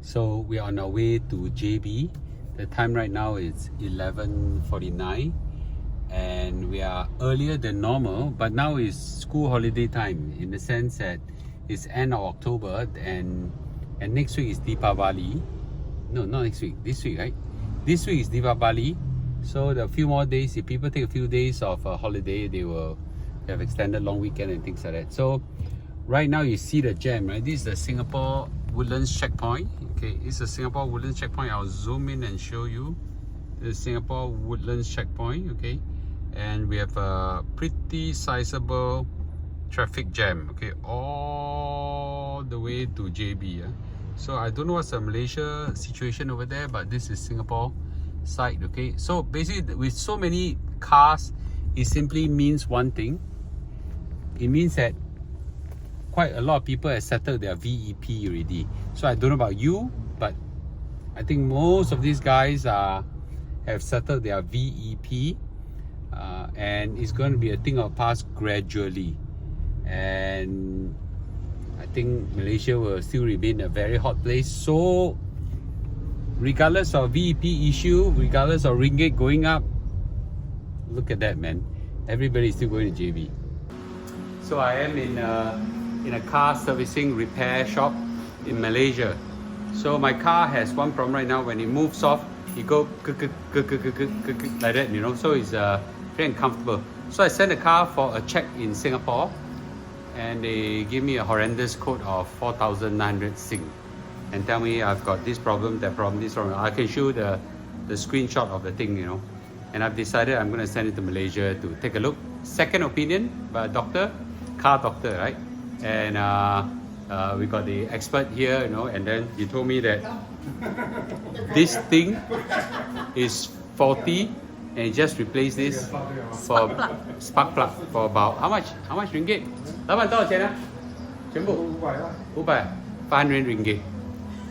So we are on our way to JB. The time right now is 11:49 and we are earlier than normal, but now is school holiday time in the sense that it's end of October and next week is Deepavali. No, not next week, this week, right? This week is Deepavali. So the few more days, if people take a few days of a holiday, they will have extended long weekend and things like that. So right now you see the jam, right? This is the Singapore Woodlands checkpoint. Okay, it's a Singapore Woodlands checkpoint. I'll zoom in and show you the Singapore Woodlands checkpoint. Okay, and we have a pretty sizable traffic jam. Okay, all the way to JB. So I don't know what's the Malaysia situation over there, but this is Singapore side. Okay, so basically with so many cars, it simply means one thing. It means that quite a lot of people have settled their VEP already. So I don't know about you, but I think most of these guys have settled their VEP, and it's going to be a thing of past gradually. And I think Malaysia will still remain a very hot place. So regardless of VEP issue, regardless of ringgit going up, look at that, man. Everybody's still going to JB. So I am in a car servicing repair shop in Malaysia. So my car has one problem right now. When it moves off, it goes like that, you know. So it's very uncomfortable. So I sent the car for a check in Singapore, and they give me a horrendous quote of 4,900 Sing, and tell me I've got this problem, that problem, this problem. I can show the screenshot of the thing, you know. And I've decided I'm going to send it to Malaysia to take a look. Second opinion by a doctor, car doctor, right? And we got the expert here, you know, and then he told me that this thing is faulty and just replace this for spark plug for about how much ringgit? 老板多少钱啊？全部500 500 ringgit.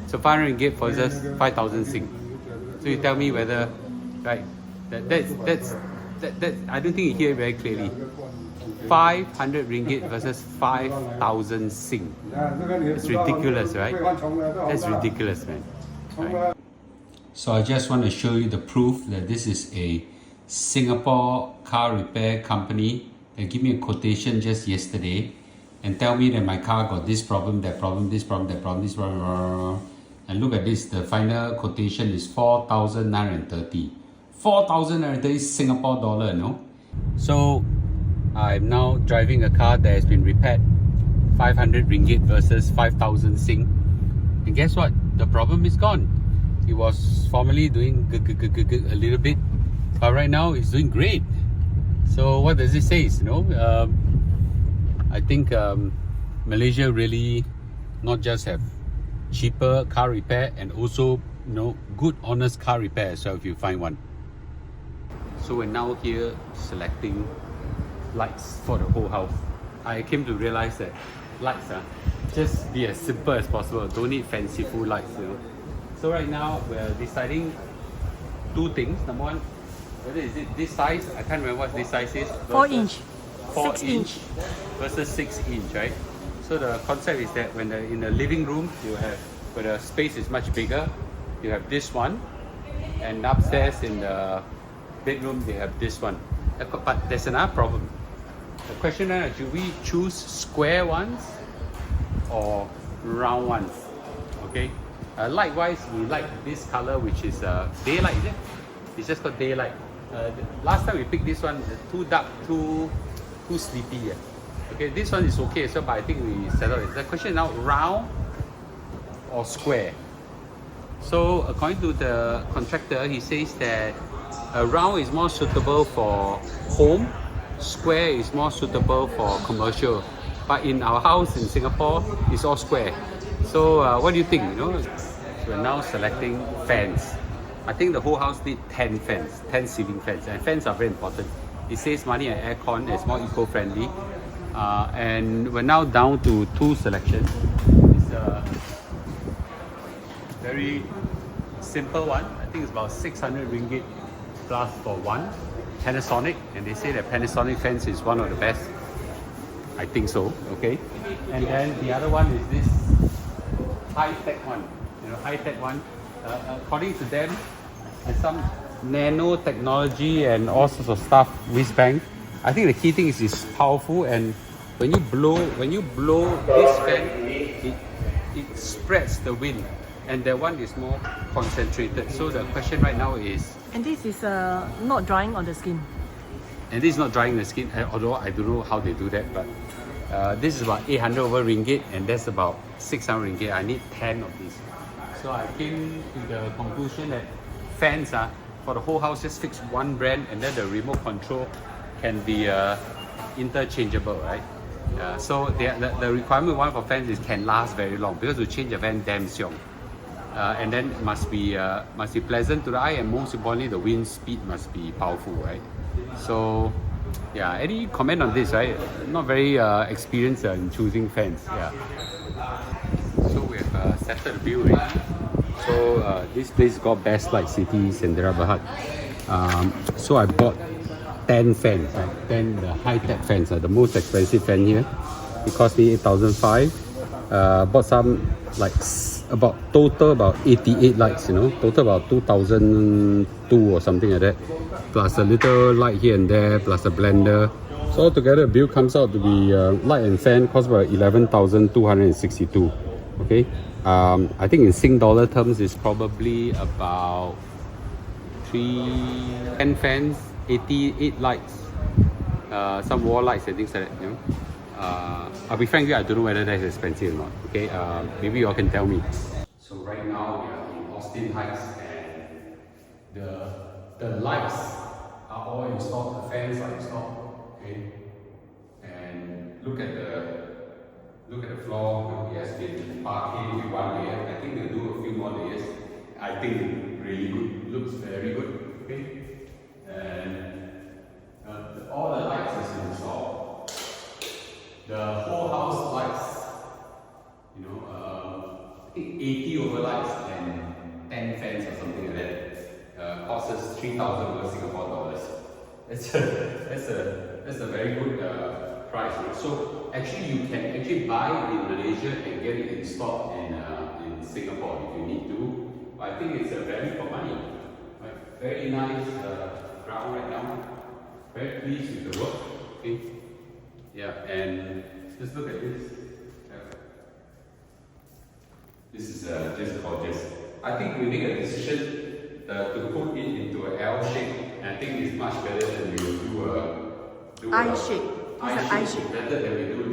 So 500 ringgit for just 5,000 Sing. So you tell me whether, right? That's I don't think you hear it very clearly. 500 ringgit versus 5,000 Sing. It's ridiculous, right? That's ridiculous, man. Right? So I just want to show you the proof that this is a Singapore car repair company. They give me a quotation just yesterday and tell me that my car got this problem, that problem, this problem, that problem, this problem. And look at this, the final quotation is 4,930. 4,930 Singapore dollar, no? So I'm now driving a car that has been repaired, 500 ringgit versus 5,000 Sing. And guess what? The problem is gone. It was formerly doing a little bit, but right now it's doing great. So what does it say? You know, I think Malaysia really not just have cheaper car repair and also, you know, good honest car repair as well if you find one. So we're now here selecting lights for the whole house. I came to realize that lights just be as simple as possible. Don't need fanciful lights, you know. So right now we're deciding two things. Number one, whether is it this size? I can't remember what this size is. 4 inch. 4 6 inch versus 6 inch, right? So the concept is that when in the living room, you have, where the space is much bigger, you have this one, and upstairs in the bedroom they have this one. But there's another problem. The question is, should we choose square ones or round ones? Okay. Likewise, we like this color, which is daylight. Is it? It's just called daylight. Last time we picked this one, too dark, too sleepy. Yeah. Okay, this one is okay, so but I think we settled it. The question is now round or square. So according to the contractor, he says that a round is more suitable for home, square is more suitable for commercial. But in our house in Singapore, it's all square. So what do you think? You know, we're now selecting fans. I think the whole house needs 10 fans, 10 ceiling fans, and fans are very important. It saves money on aircon, it's more eco-friendly. And we're now down to 2 selections. It's a very simple one. I think it's about 600 ringgit plus for one. Panasonic, and they say that Panasonic fans is one of the best. I think so, okay. And then the other one is this high-tech one. you know, high-tech one. According to them, there's some nanotechnology and all sorts of stuff, wristband. I think the key thing is it's powerful, and when you blow this fan, it spreads the wind, and that one is more concentrated. So the question right now is, And this is not drying on the skin. and this is not drying the skin, although I don't know how they do that, but this is about 800 over ringgit, and that's about 600 ringgit. I need 10 of these. So I came to the conclusion that fans for the whole house, just fix one brand, and then the remote control can be interchangeable, right? So the requirement one for fans is can last very long, because to change a fan damn xiong. And then must be pleasant to the eye, and most importantly the wind speed must be powerful, right? So yeah, any comment on this, right? Not very experienced in choosing fans. Yeah. So we have settled the bill already. So this place got Best Light City, Sendera Berhad. So I bought 10 fans, right? 10 the high-tech fans, the most expensive fan here. It cost me 8,500. Bought some like total about 88 lights, you know, total about 2,002 or something like that, plus a little light here and there, plus a blender. So altogether the bill comes out to be light and fan cost about 11,262. Okay, I think in Sing dollar terms it's probably about 10 fans, 88 lights, some wall lights and things like that, you know. I'll be frank with you, I don't know whether that's expensive or not. Okay, maybe you all can tell me. So right now we are in Austin Heights, and the lights are all installed, the fans are installed. Okay, and look at the floor. It has been parquet with one layer. I think they'll do a few more layers. I think really good. Looks very good. Okay, and all the lights is installed. The whole house lights, you know, I think 80 over lights and 10 fans or something like that, costs us 3,000 over Singapore dollars. That's a very good price. You know? So actually you can actually buy in Malaysia and get it installed in Singapore if you need to. But I think it's a value for money. Right? Very nice ground right now. Very pleased with the work. Okay. Yeah, and just look at this. This is just gorgeous. I think we make a decision to put it into an L shape, and I think it's much better than we will do I shape. It's an I shape. Better than we do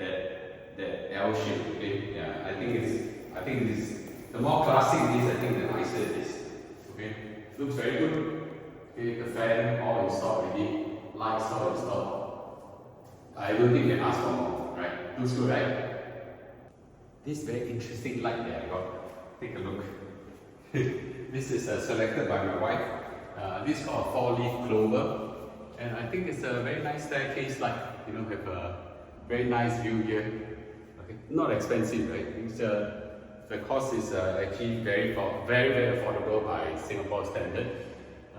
that L shape. Okay, yeah. I think this the more classic it is, I think the nicer it is. Okay, looks very good. Okay, the fan all installed already, lights all installed. I don't think you can ask for more, right? Looks good, right? This very interesting light that I got. Take a look. This is selected by my wife. This is called a 4-leaf clover, and I think it's a very nice staircase light. You know, have a very nice view here. Okay, not expensive, right? It's, the cost is actually very affordable by Singapore standard,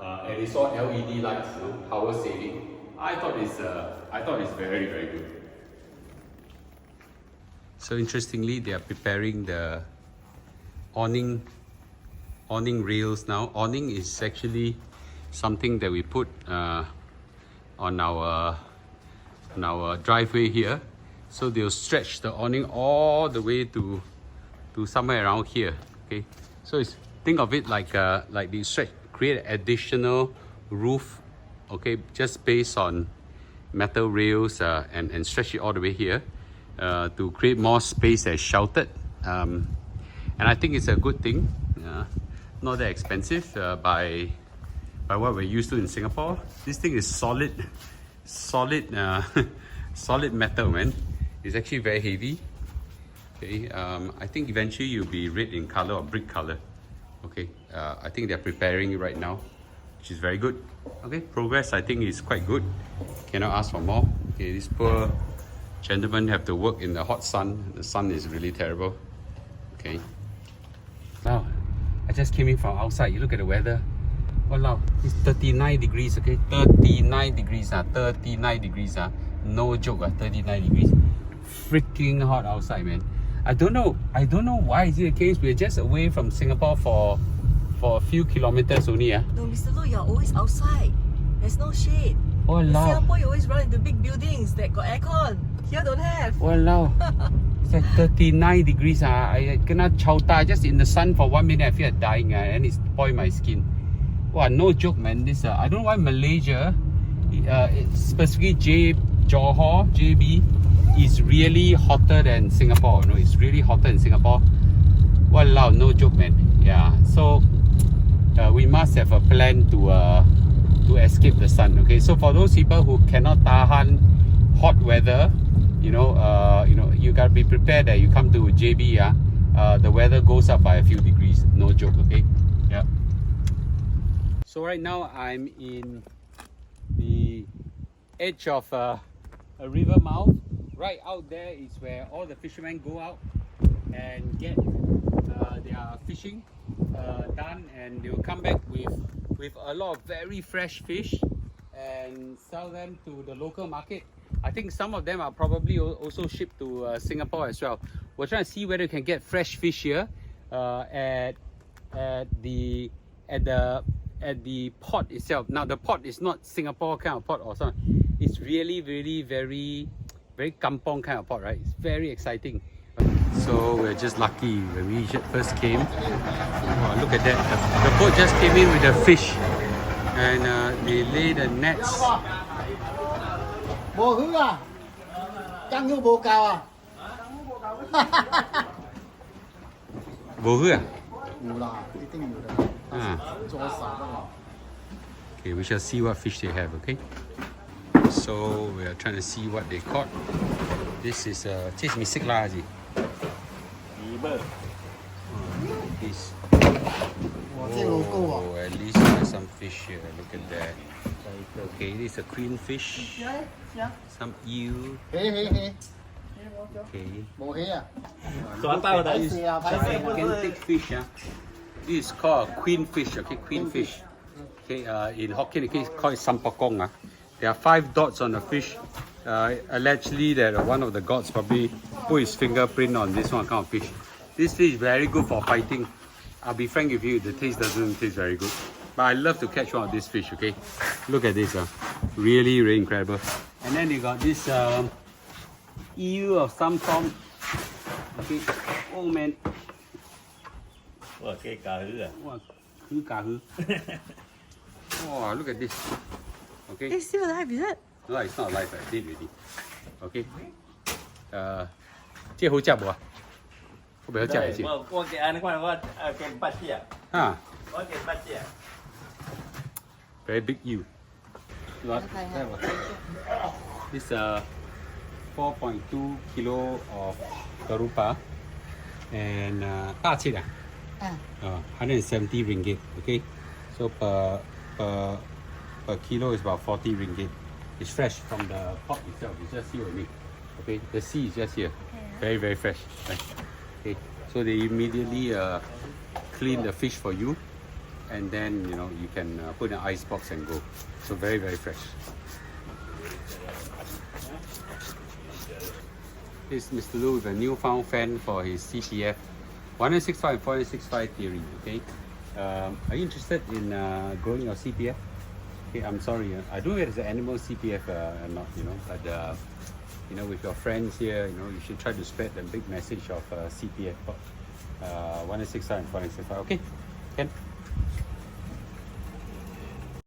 and it's all LED lights, you know, power saving. I thought it's very good. So interestingly, they are preparing the awning rails now. Awning is actually something that we put on our driveway here. So they'll stretch the awning all the way to somewhere around here. Okay, so think of it like the stretch, create an additional roof. Okay, just based on metal rails and stretch it all the way here to create more space as sheltered. And I think it's a good thing. Not that expensive by what we're used to in Singapore. This thing is solid metal, man. It's actually very heavy. Okay, I think eventually you'll be red in color or brick color. Okay, I think they're preparing it right now, which is very good. Okay, progress I think is quite good. Cannot ask for more. Okay, this poor gentlemen have to work in the hot sun. The sun is really terrible. Okay. Wow, I just came in from outside. You look at the weather. Wow, it's 39 degrees. Okay, 39 degrees. 39 degrees. No joke. 39 degrees. Freaking hot outside, man. I don't know why is it the case. We're just away from Singapore for a few kilometers only. No, Mr. Lu, you're always outside. There's no shade. In Singapore, you always run into big buildings that got aircon. Here don't have. Walao. It's like 39 degrees. I kena chowta just in the sun for 1 minute. I feel like dying and it's spoiled my skin. Wow, no joke, man. This I don't know why Malaysia, specifically Johor, JB, is really hotter than Singapore. No, it's really hotter in Singapore. Walao, no joke, man. Yeah, so we must have a plan to escape the sun. Okay, so for those people who cannot tahan hot weather, you gotta be prepared that you come to JB. The weather goes up by a few degrees. No joke. Okay. Yeah. So right now I'm in the edge of a river mouth. Right out there is where all the fishermen go out and get their fishing done, and they will come back with a lot of very fresh fish and sell them to the local market. I think some of them are probably also shipped to Singapore as well. We're trying to see whether we can get fresh fish here at the port itself. Now the port is not Singapore kind of port or something. It's really very kampong kind of port, right? It's very exciting. So we're just lucky when we first came. Oh, look at that. The boat just came in with the fish and they lay the nets. Bồ hứa à? Căng như bồ cào à? Bồ hứa à? Mù là,一定有的。做少的了。 Okay, we shall see what fish they have, okay? So we are trying to see what they caught. This is this is misik lah, Haji. This. 哇，这老高啊！ Oh, at least there's some fish here. Look at that. Okay, this is a queen fish. Some eel. 嘿嘿嘿， Okay. 冇起啊！ This is 啊，排泄 gigantic fish. This is called a queen fish. Okay, queen fish. Okay, in Hokkien, they call it sampokong. There are 5 dots on the fish. Allegedly, that one of the gods probably put his fingerprint on this one kind of fish. This fish is very good for fighting. I'll be frank with you, the taste doesn't taste very good. But I love to catch one of these fish, okay? Look at this, really incredible. And then you got this eel of some form. Okay, oh man. Wow, cái cà hứ à? Wow, oh, look at this. Okay. It's still alive, is it? No, it's not alive. I did already. Okay. 这好吃不啊？好不好吃先？ 我给安看我给八只，啊 我给八只。 ，very big eel. What? This 4.2 kilo of garupa and 大切啊，170 ringgit. Okay, so per kilo is about 40 ringgit. It's fresh from the pot itself. It's just here only. Okay, the sea is just here. Very fresh. Right. Okay, so they immediately clean the fish for you, and then you can put in an ice box and go. So very fresh. This is Mr. Lu with a newfound fan for his CPF 165 and 465 theory. Okay, are you interested in growing your CPF? Okay, I'm sorry, I don't know if it's an animal CPF or not, but with your friends here, you should try to spread the big message of CPF 165 and 465. Okay, Ken?